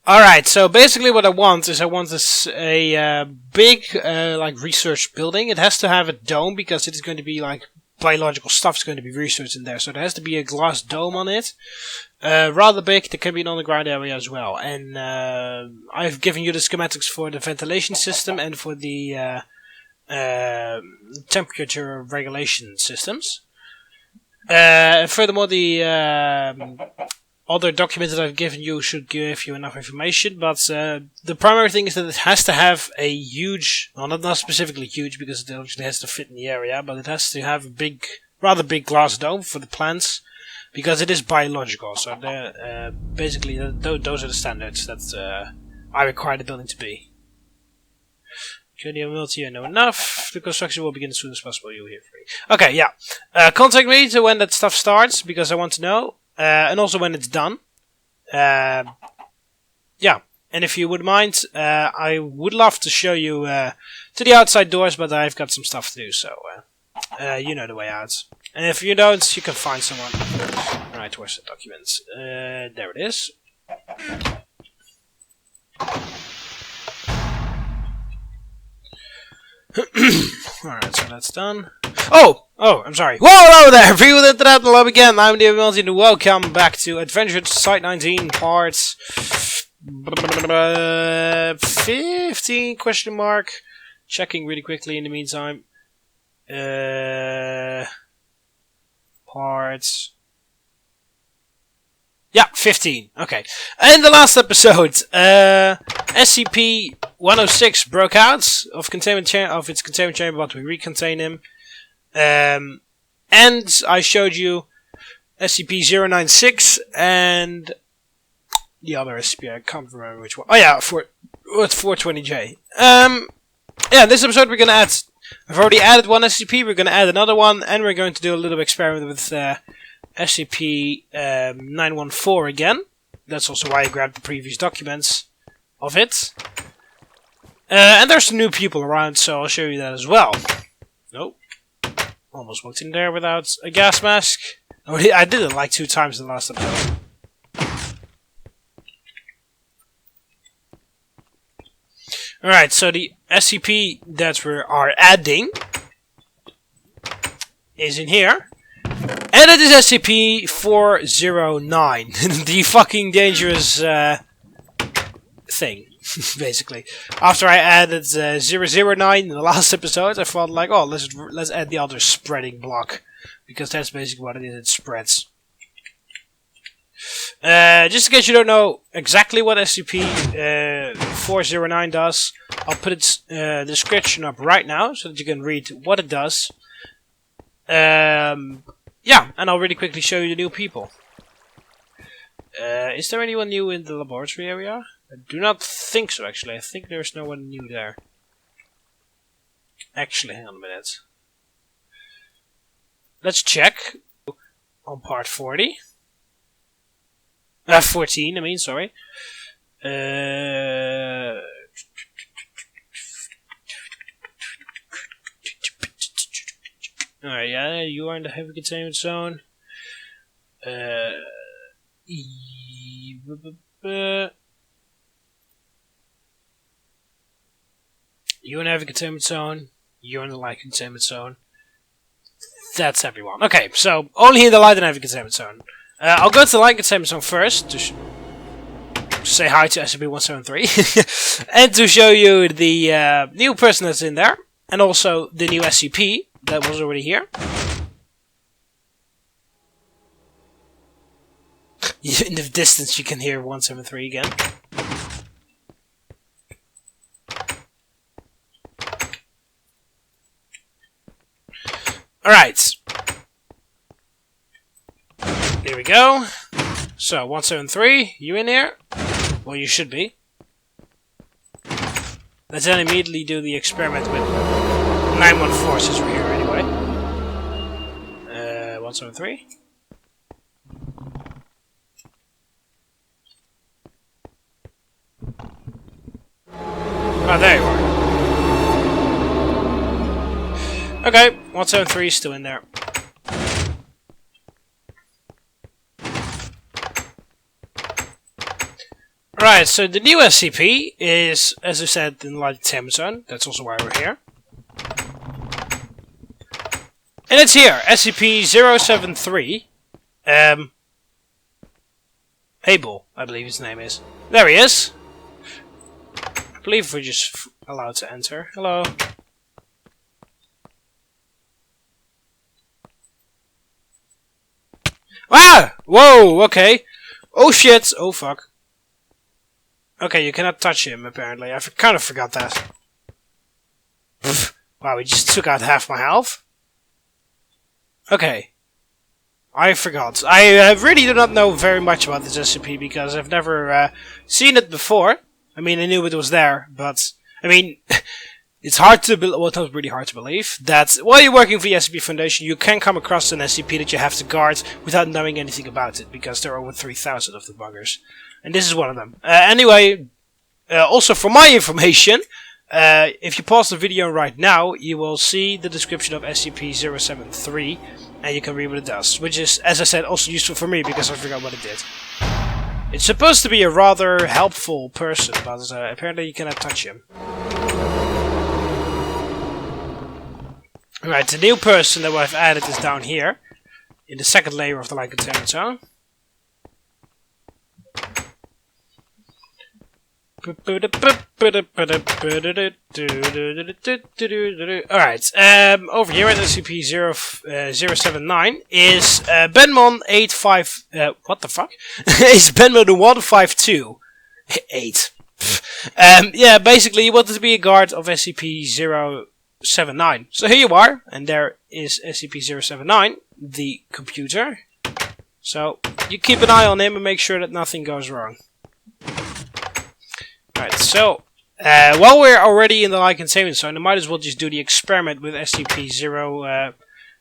Alright, so basically what I want is a big like research building. It has to have a dome because it is going to be like biological stuff is going to be researched in there. So there has to be a glass dome on it. Rather big. There can be an underground area as well. And I've given you the schematics for the ventilation system and for the temperature regulation systems. Furthermore, the other documents that I've given you should give you enough information, but the primary thing is that it has to have a huge, well, not specifically huge because it actually has to fit in the area, but it has to have a rather big glass dome for the plants because it is biological. So basically those are the standards that I require the building to be. Okay, TheMBmulti, I know enough. The construction will begin as soon as possible. You'll hear free. Okay, yeah. Contact me to when that stuff starts because I want to know. And also when it's done. Yeah. And if you would mind, I would love to show you to the outside doors, but I've got some stuff to do, so you know the way out. And if you don't, you can find someone. Alright, where's the documents? There it is. Alright, so that's done. Oh, I'm sorry. Whoa, hello there! People of the internet, hello again. I'm TheMBmulti and welcome back to Adventure Site-19 part 15 question mark. Checking really quickly in the meantime. Parts. Yeah, 15. Okay. In the last episode, SCP-106 broke out of its containment chamber, but we recontained him. And I showed you SCP-096 and the other SCP, I can't remember which one. Oh yeah, 420J. Yeah, this episode we're gonna add, I've already added one SCP, we're gonna add another one, and we're going to do a little experiment with SCP-914 again. That's also why I grabbed the previous documents of it. And there's some new people around, so I'll show you that as well. Nope. Almost walked in there without a gas mask. Oh, I did it like 2 times in the last episode. Alright, so the SCP that we are adding is in here. And it is SCP-409. The fucking dangerous thing, basically. After I added 009 in the last episode, I thought like, oh, let's add the other spreading block. Because that's basically what it is, it spreads. Just in case you don't know exactly what SCP-409 does, I'll put its description up right now, so that you can read what it does. Yeah, and I'll really quickly show you the new people. Is there anyone new in the laboratory area? I do not think so, actually. I think there's no one new there. Actually, hang on a minute. Let's check on part 40. 14, I mean, sorry. Alright, yeah, you are in the heavy containment zone. You're in the heavy containment zone. You're in the light containment zone. That's everyone. Okay, so only in the light and heavy containment zone. I'll go to the light containment zone first to say hi to SCP-173 and to show you the new person that's in there and also the new SCP that was already here. In the distance you can hear 173 again. Alright. Here we go. So, 173, you in here? Well, you should be. Let's then immediately do the experiment with 914 since we're here anyway. 173. Oh, there you are. Okay, 173 is still in there. Alright, so the new SCP is, as I said, in the light containment zone. That's also why we're here. And it's here, SCP-073. Abel, I believe his name is. There he is. I believe we're just allowed to enter. Hello. Ah! Whoa, okay. Oh shit, oh fuck. Okay, you cannot touch him, apparently. I kind of forgot that. Wow, he just took out half my health. Okay. I forgot. I really do not know very much about this SCP because I've never seen it before. I mean, I knew it was there, but... I mean, it's hard to believe... Well, it's not really hard to believe that while you're working for the SCP Foundation, you can come across an SCP that you have to guard without knowing anything about it, because there are over 3,000 of the buggers. And this is one of them. Anyway, also for my information... if you pause the video right now, you will see the description of SCP-073, and you can read what it does, which is, as I said, also useful for me, because I forgot what it did. It's supposed to be a rather helpful person, but apparently you cannot touch him. Alright, the new person that I've added is down here, in the second layer of the light containment zone. Alright, over here at SCP-079 is BenMon 85... what the fuck? Is BenMon 152. 8. Yeah, basically you wanted to be a guard of SCP-079. So here you are, and there is SCP-079, the computer. So, you keep an eye on him and make sure that nothing goes wrong. Alright, so, while we're already in the light containment zone, I might as well just do the experiment with SCP-0914.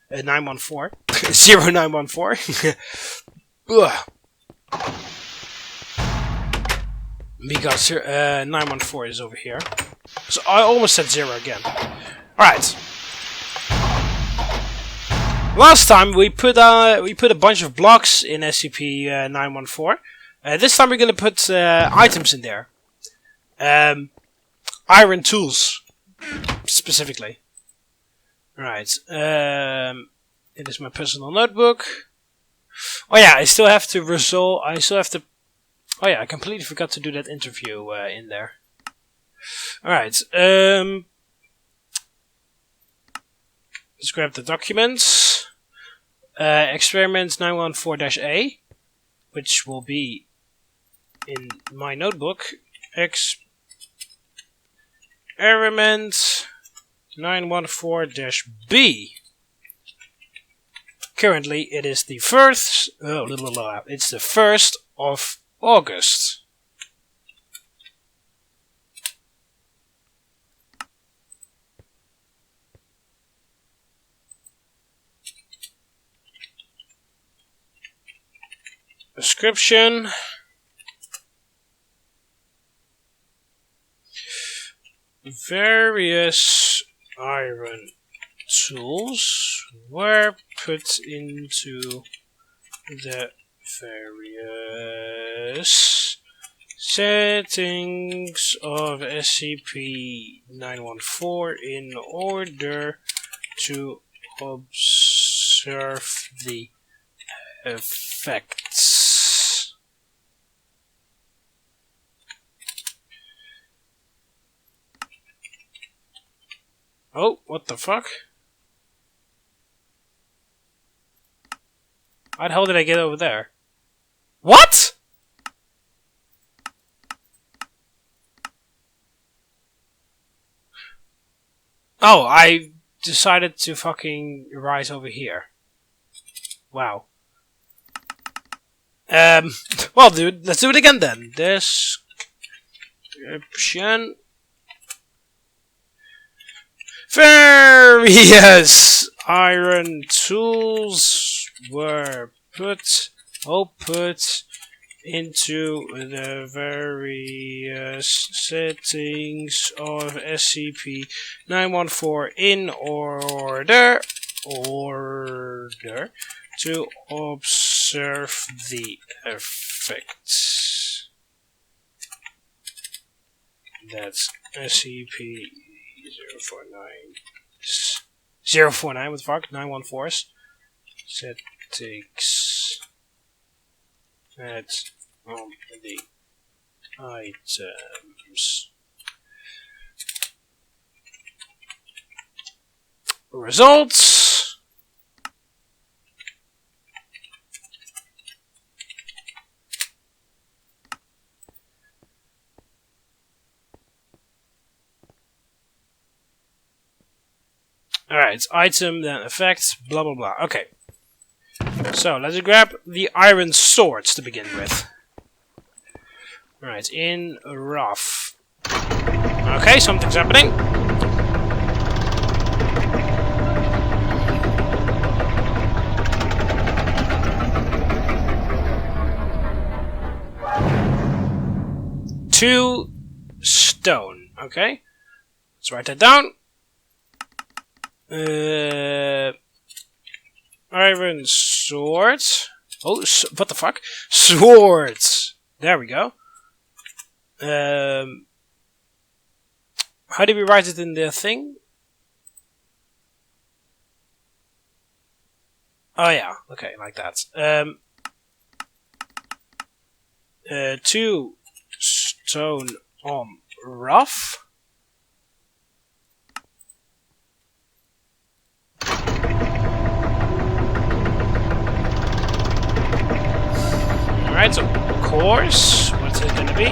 0914. Because 914 is over here. So I almost said 0 again. Alright. Last time we put a bunch of blocks in SCP-914. This time we're going to put items in there. Iron tools, specifically. Right. It is my personal notebook. Oh yeah, I still have to resolve. Oh yeah, I completely forgot to do that interview in there. Alright. Let's grab the documents. Experiment 914-A, which will be in my notebook. Experiment 914-B. Currently, it is the first. It's the 1st of August. Description. Various iron tools were put into the various settings of SCP-914 in order to observe the effects. Oh, what the fuck? How the hell did I get over there? What?! Oh, I decided to fucking rise over here. Wow. Well, dude, let's do it again then. Description. Various iron tools were put into the various settings of SCP-914 in order to observe the effects. That's SCP-049 with fuck 914s. Set takes that on the items. Results. Alright, item, then effects, blah blah blah. Okay. So, let's grab the iron swords to begin with. Alright, in rough. Okay, something's happening. Two stone. Okay. Let's write that down. Iron swords. Oh, what the fuck? Swords. There we go. How did we write it in the thing? Oh yeah. Okay, like that. Two stone on rough. Alright, so course, what's it gonna be?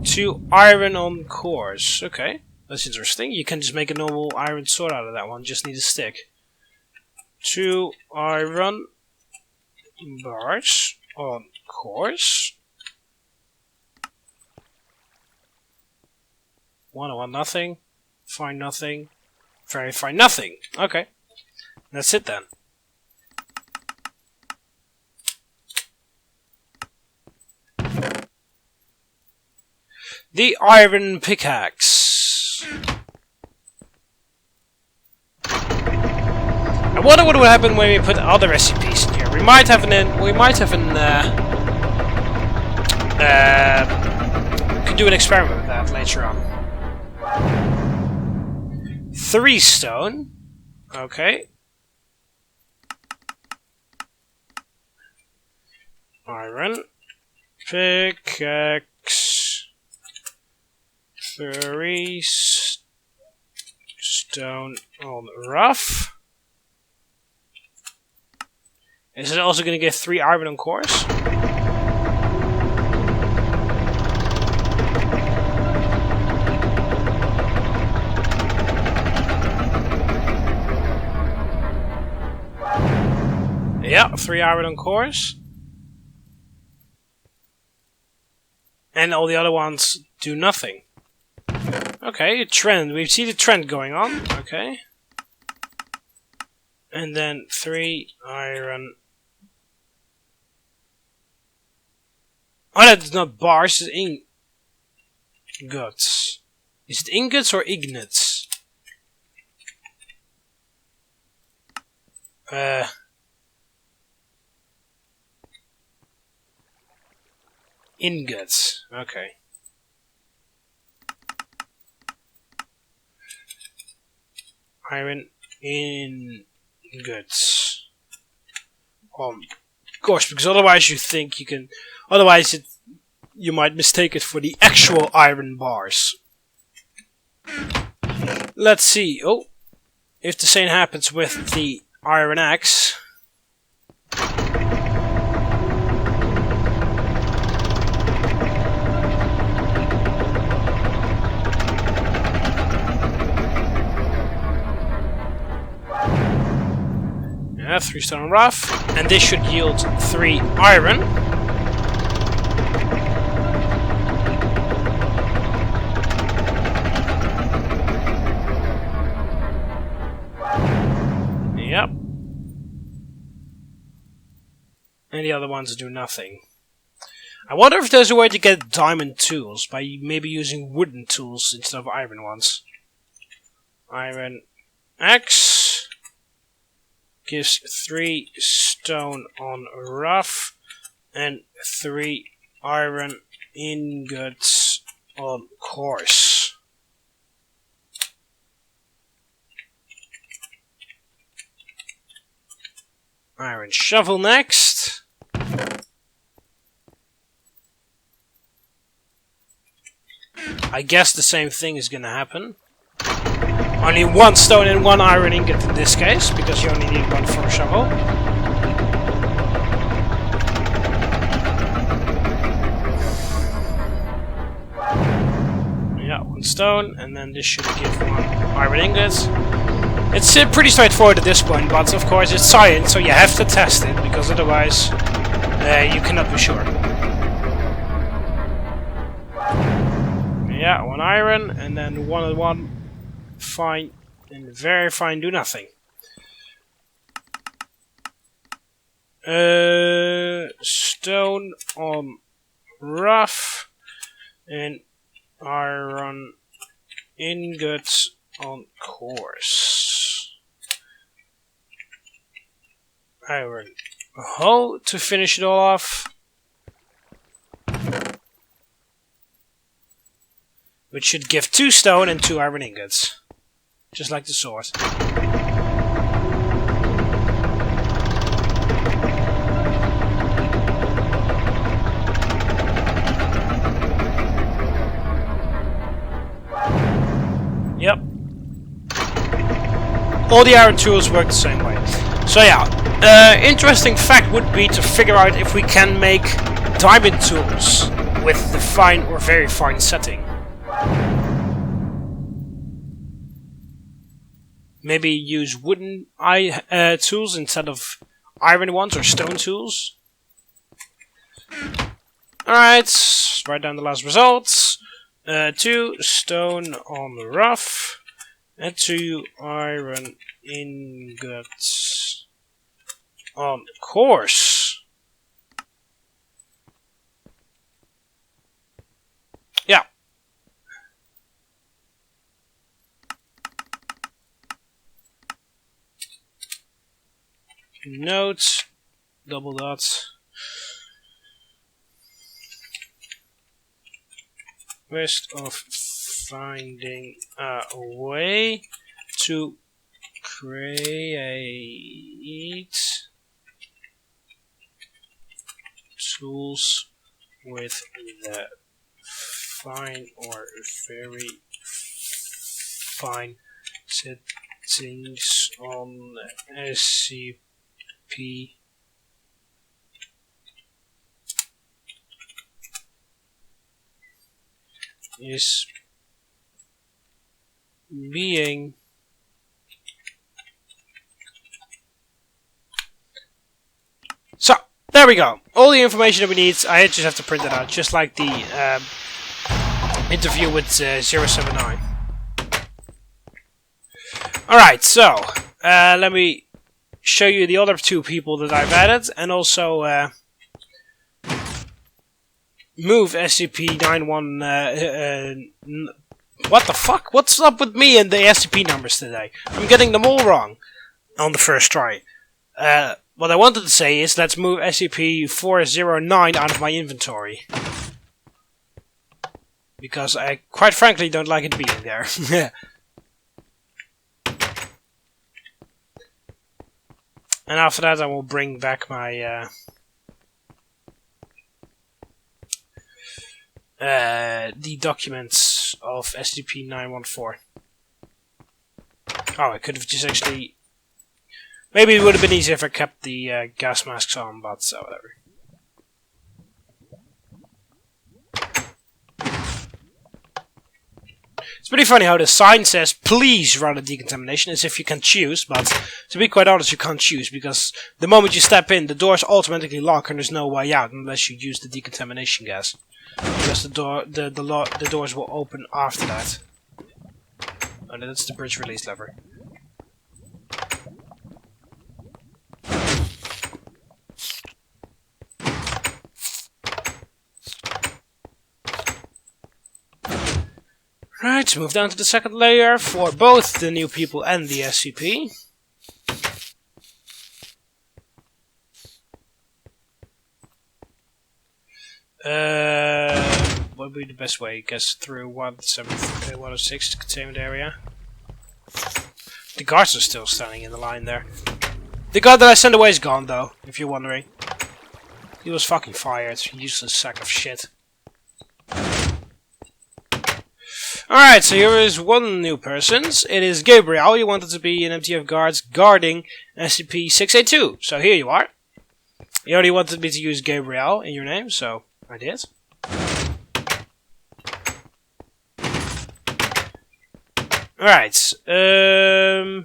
Two iron on course. Okay, that's interesting. You can just make a normal iron sword out of that one, just need a stick. Two iron bars on course. One I want nothing. Find nothing. Verify nothing. Okay. That's it then. The iron pickaxe. I wonder what would happen when we put other SCPs in here. We might have could do an experiment with that later on. 3 stone. Okay. Iron pickaxe. 3 stone on rough. Is it also going to get 3 iron on course? Yeah, 3 iron on course. And all the other ones do nothing. Okay, a trend. We see the trend going on. Okay. And then 3 iron. Oh, that's not bars, it's ingots. Is it ingots or ignits? Ingots. Okay. Iron ingots. Of course, because otherwise you think you can. Otherwise, you might mistake it for the actual iron bars. Let's see. Oh, if the same happens with the iron axe. Yeah, 3 stone rough, and this should yield 3 iron. Yep. And the other ones do nothing. I wonder if there's a way to get diamond tools by maybe using wooden tools instead of iron ones. Iron axe gives 3 stone on rough and 3 iron ingots on course. Iron shovel next. I guess the same thing is gonna happen. Only 1 stone and 1 iron ingot in this case, because you only need 1 for a shovel. Yeah, 1 stone, and then this should give 1 iron ingot. It's pretty straightforward at this point, but of course it's science, so you have to test it, because otherwise you cannot be sure. Yeah, 1 iron, and then 1 and 1 fine and very fine do nothing. Stone on rough and iron ingots on course. Iron hoe to finish it all off. Which should give 2 stone and 2 iron ingots. Just like the sword. Yep. All the iron tools work the same way. So yeah, interesting fact would be to figure out if we can make diamond tools with the fine or very fine setting. Maybe use wooden tools instead of iron ones or stone tools. Alright, write down the last results. 2 stone on the rough and 2 iron ingots on course. Yeah. Note, double dot. Rest of finding a way to create tools with the fine or very fine settings on SCP is being so there we go. All the information that we need. I just have to print it out, just like the interview with 079. Alright, so let me show you the other 2 people that I've added, and also move SCP-91. What the fuck? What's up with me and the SCP numbers today? I'm getting them all wrong on the first try. What I wanted to say is let's move SCP-409 out of my inventory. Because I, quite frankly, don't like it being there. And after that I will bring back my the documents of SCP-914. Oh, I could have just actually... Maybe it would have been easier if I kept the gas masks on, but so whatever. It's pretty funny how the sign says, please run a decontamination, as if you can choose, but to be quite honest, you can't choose, because the moment you step in, the doors automatically lock and there's no way out unless you use the decontamination gas. Because the doors will open after that. Oh, that's the bridge release lever. Right, move down to the second layer for both the new people and the SCP. What would be the best way? I guess through 106 containment area. The guards are still standing in the line there. The guard that I sent away is gone though, if you're wondering. He was fucking fired, useless sack of shit. Alright, so here is one new person. It is Gabriel. You wanted to be an MTF guards guarding SCP-682. So here you are. You already wanted me to use Gabriel in your name, so I did. Alright, oh.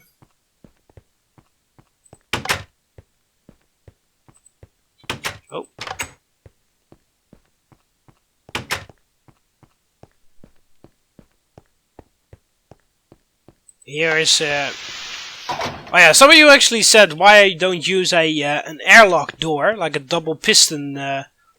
Here is, oh yeah, some of you actually said why I don't use an airlock door, like a double piston,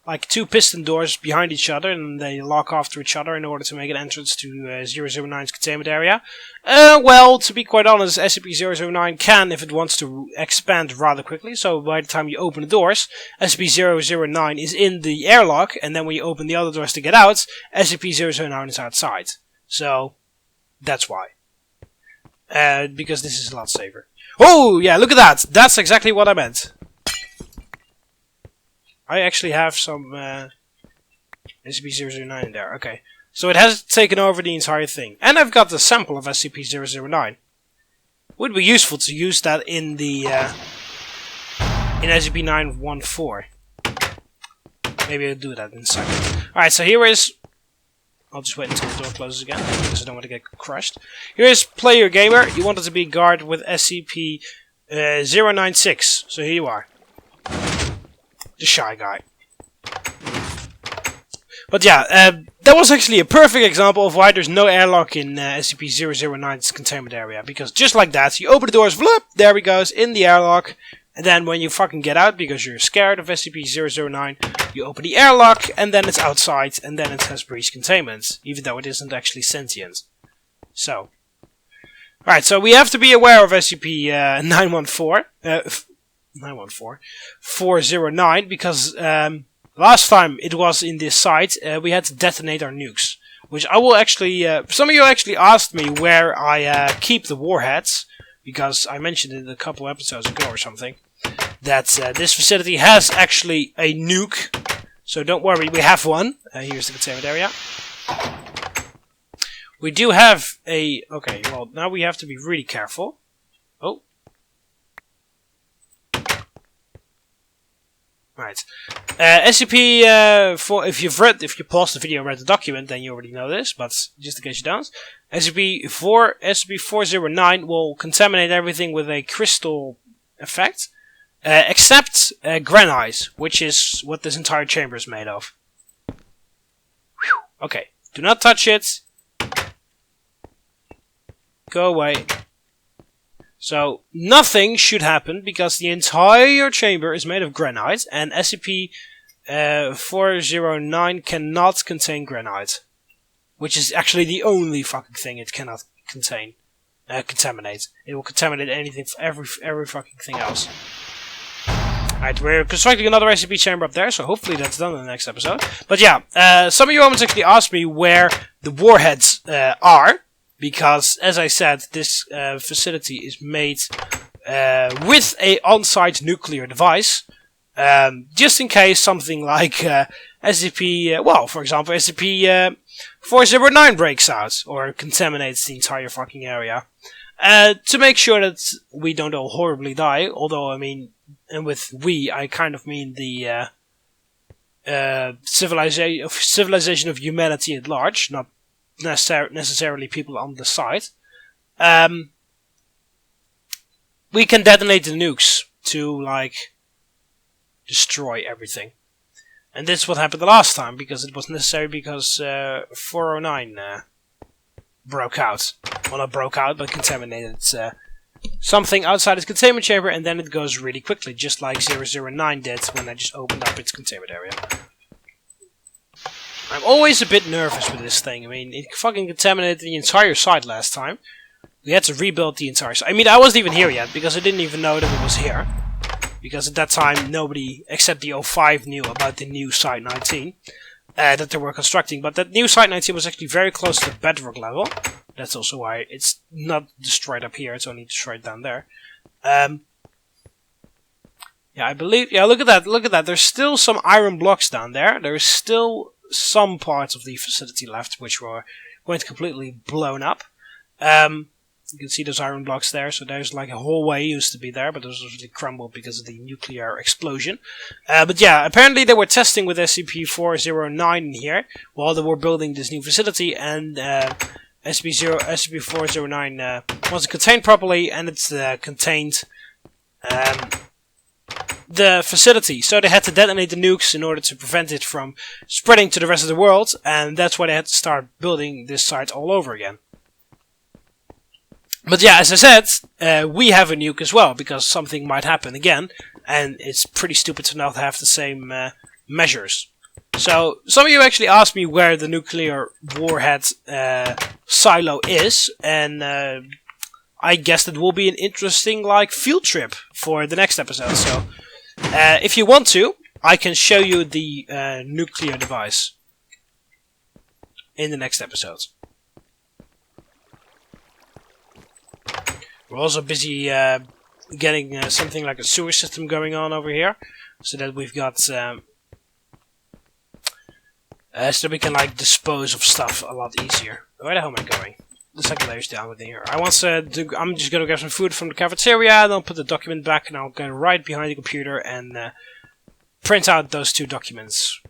like two piston doors behind each other, and they lock off to each other in order to make an entrance to 009's containment area. Well, to be quite honest, SCP-009 can, if it wants to, expand rather quickly, so by the time you open the doors, SCP-009 is in the airlock, and then when you open the other doors to get out, SCP-009 is outside. So, that's why. Because this is a lot safer. Oh, yeah, look at that! That's exactly what I meant. I actually have some SCP-009 in there. Okay. So it has taken over the entire thing. And I've got the sample of SCP-009. Would be useful to use that in the in SCP-914. Maybe I'll do that in a second. Alright, so here is... I'll just wait until the door closes again, because I don't want to get crushed. Here is Player Gamer. You wanted to be guard with SCP-096. So here you are. The shy guy. But yeah, that was actually a perfect example of why there's no airlock in SCP-009's containment area. Because just like that, you open the doors, vloop, there he goes, in the airlock. And then when you fucking get out, because you're scared of SCP-009, you open the airlock, and then it's outside, and then it has breached containment. Even though it isn't actually sentient. So. Alright, so we have to be aware of SCP-409, because last time it was in this site, we had to detonate our nukes. Which I will actually... some of you actually asked me where I keep the warheads, because I mentioned it a couple episodes ago or something, that this facility has actually a nuke. So don't worry, we have one. Here's the containment area. We do have a... Okay, well, now we have to be really careful. Oh. Right. SCP, if you paused the video and read the document, then you already know this, but just in case you don't. SCP-409 will contaminate everything with a crystal effect, except granite, which is what this entire chamber is made of. Whew. Okay, do not touch it. Go away. So, nothing should happen, because the entire chamber is made of granite, and SCP-409 cannot contain granite. Which is actually the only fucking thing it cannot contain. Contaminate. It will contaminate anything, every fucking thing else. Alright, we're constructing another SCP chamber up there, so hopefully that's done in the next episode. But yeah, some of you almost actually asked me where the warheads are. Because, as I said, this facility is made with a on-site nuclear device. Just in case something like SCP, well, for example, SCP-409 breaks out. Or contaminates the entire fucking area. To make sure that we don't all horribly die. Although, I mean, and with we, I kind of mean the civilization of humanity at large. Not necessarily people on the site. We can detonate the nukes to, like, destroy everything. And this is what happened the last time, because it was necessary because 409 broke out. Well, not broke out, but contaminated something outside its containment chamber, and then it goes really quickly, just like 009 did when I just opened up its containment area. I'm always a bit nervous with this thing. I mean, it fucking contaminated the entire site last time. We had to rebuild the entire site. I mean, I wasn't even here yet, because I didn't even know that it was here. Because at that time, nobody except the 05 knew about the new Site-19. that they were constructing. But that new Site-19 was actually very close to the bedrock level. That's also why it's not destroyed up here. It's only destroyed down there. Yeah, I believe... Yeah, look at that. Look at that. There's still some iron blocks down there. There's still some parts of the facility left which weren't completely blown up. You can see those iron blocks there. So there's like a hallway used to be there, but those really crumbled because of the nuclear explosion. But yeah, apparently they were testing with SCP-409 in here while they were building this new facility, and SCP-409 wasn't contained properly, and it's contained the facility. So they had to detonate the nukes in order to prevent it from spreading to the rest of the world, and that's why they had to start building this site all over again. But yeah, as I said, we have a nuke as well, because something might happen again, and it's pretty stupid to not have the same measures. So, some of you actually asked me where the nuclear warhead silo is, and I guess that will be an interesting field trip for the next episode. So, if you want to, I can show you the nuclear device in the next episode. We're also busy getting something like a sewer system going on over here, so that we've got so that we can dispose of stuff a lot easier. Where the hell am I going? The second layer's down within here. I'm just gonna grab some food from the cafeteria, and I'll put the document back, and I'll go right behind the computer and print out those 2 documents.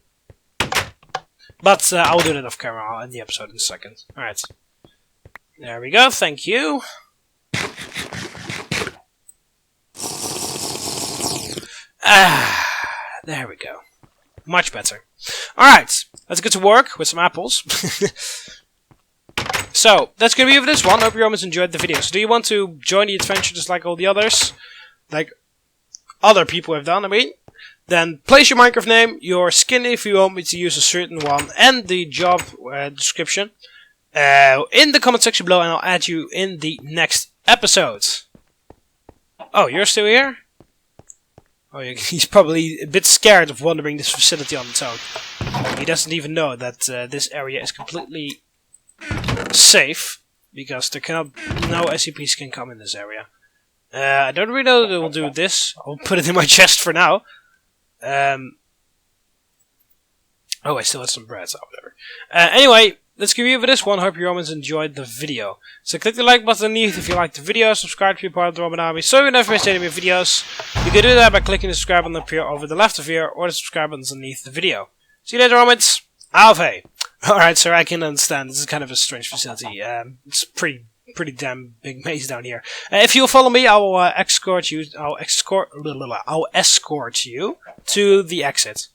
But I'll do that off camera. I'll end the episode in a second. Alright. There we go, thank you. There we go. Much better. Alright, let's get to work with some apples. So, that's gonna be it for this one. Hope you almost enjoyed the video. So do you want to join the adventure just like all the others? Like other people have done, I mean? Then place your Minecraft name, your skin if you want me to use a certain one, and the job description in the comment section below, and I'll add you in the next episode. Oh, you're still here? Oh, he's probably a bit scared of wandering this facility on its own. He doesn't even know that this area is completely safe, because there no SCPs can come in this area. I don't really know that we'll do this. I'll put it in my chest for now. Oh, I still have some bread, so whatever. Anyway, let's give you for this one. Hope you always enjoyed the video. So click the like button underneath if you liked the video. Subscribe to be part of the Roman Army so you never miss any of my videos. You can do that by clicking the subscribe button up here over the left of here, or the subscribe buttons underneath the video. See you later, Romans. Alpha. Alright, so I can understand. This is kind of a strange facility. It's pretty damn big maze down here. If you'll follow me, I will escort you. I'll escort you to the exit.